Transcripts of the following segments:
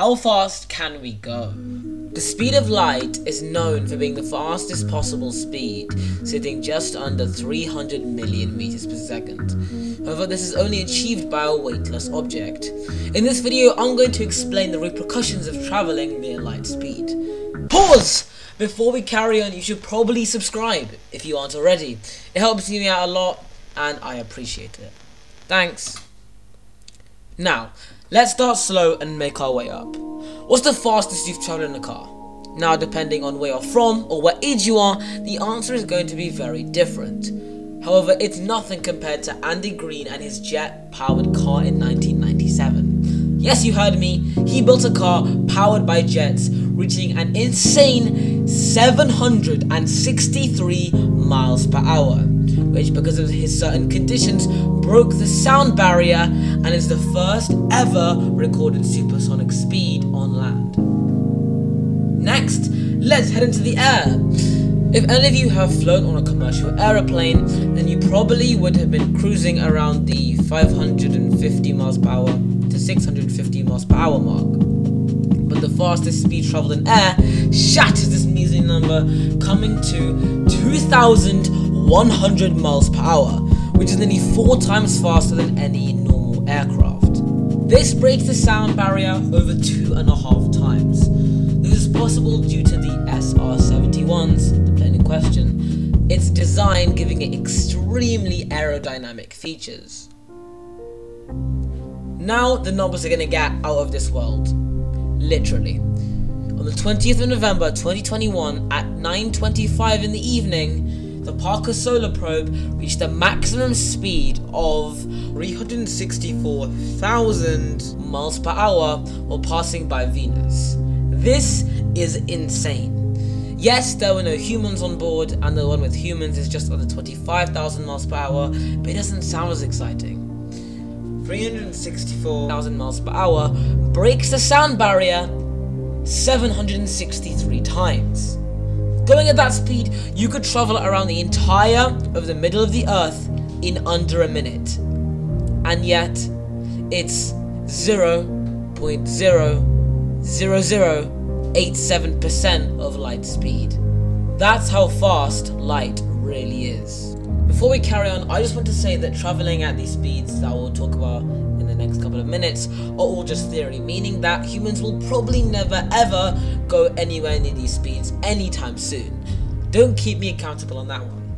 How fast can we go? The speed of light is known for being the fastest possible speed, sitting just under 300 million meters per second. However, this is only achieved by a weightless object. In this video, I'm going to explain the repercussions of traveling near light speed. Pause! Before we carry on, you should probably subscribe if you aren't already. It helps me out a lot, and I appreciate it. Thanks. Now, let's start slow and make our way up. What's the fastest you've travelled in a car? Now, depending on where you're from or what age you are, the answer is going to be very different. However, it's nothing compared to Andy Green and his jet-powered car in 1997. Yes, you heard me, he built a car powered by jets, reaching an insane 763 miles per hour, which, because of his certain conditions, broke the sound barrier and is the first ever recorded supersonic speed on land. Next, let's head into the air. If any of you have flown on a commercial aeroplane, then you probably would have been cruising around the 550 miles per hour to 650 miles per hour mark. But the fastest speed travelled in air shatters this measly number, coming to 2,100 miles per hour, which is nearly 4 times faster than any normal aircraft. This breaks the sound barrier over 2.5 times. This is possible due to the SR-71s, the plane in question, its design giving it extremely aerodynamic features. Now the numbers are going to get out of this world. Literally. On the 20th of November 2021 at 9:25 in the evening, the Parker Solar Probe reached a maximum speed of 364,000 miles per hour while passing by Venus. This is insane. Yes, there were no humans on board, and the one with humans is just under 25,000 miles per hour, but it doesn't sound as exciting. 364,000 miles per hour breaks the sound barrier 763 times. Going at that speed, you could travel around the entire of the middle of the Earth in under a minute. And yet, it's 0.00087% of light speed. That's how fast light really is. Before we carry on, I just want to say that travelling at these speeds that we'll talk about in the next couple of minutes are all just theory, meaning that humans will probably never ever go anywhere near these speeds anytime soon. Don't keep me accountable on that one.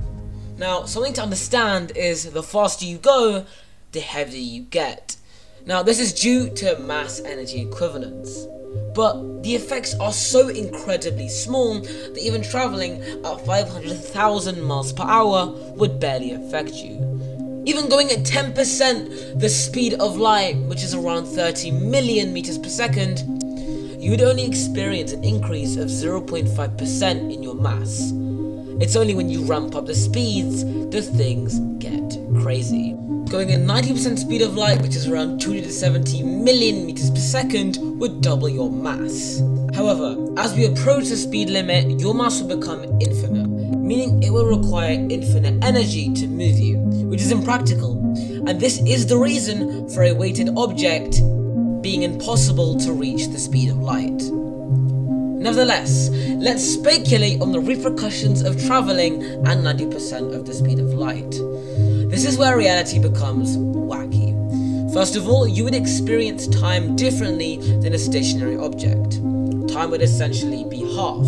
Now, something to understand is the faster you go, the heavier you get. Now, this is due to mass energy equivalence. But the effects are so incredibly small that even travelling at 500,000 miles per hour would barely affect you. Even going at 10% the speed of light, which is around 30 million meters per second, you would only experience an increase of 0.5% in your mass. It's only when you ramp up the speeds that things get crazy. Going at 90% speed of light, which is around 270 million meters per second, would double your mass. However, as we approach the speed limit, your mass will become infinite, meaning it will require infinite energy to move you, which is impractical, and this is the reason for a weighted object being impossible to reach the speed of light. Nevertheless, let's speculate on the repercussions of travelling at 90% of the speed of light. This is where reality becomes wacky. First of all, you would experience time differently than a stationary object. Time would essentially be half.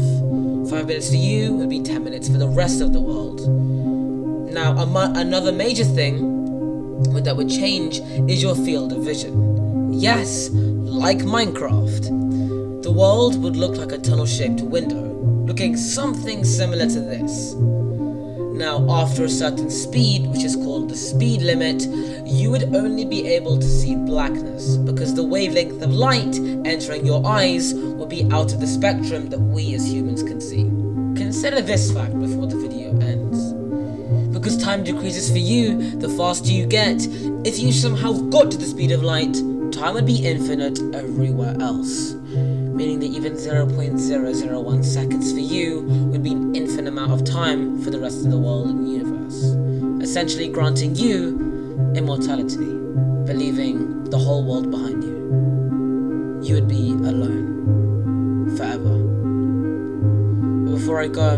5 minutes for you would be 10 minutes for the rest of the world. Now, another major thing that would change is your field of vision. Yes, like Minecraft. The world would look like a tunnel-shaped window, looking something similar to this. Now, after a certain speed, which is called the speed limit, you would only be able to see blackness, because the wavelength of light entering your eyes will be out of the spectrum that we as humans can see. Consider this fact before the video ends. Because time decreases for you, the faster you get, if you somehow got to the speed of light, time would be infinite everywhere else. Meaning that even 0.001 seconds for you would be an infinite amount of time for the rest of the world and universe, essentially granting you immortality, believing the whole world behind you. you would be alone forever. But before I go,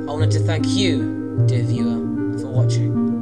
I wanted to thank you, dear viewer, for watching.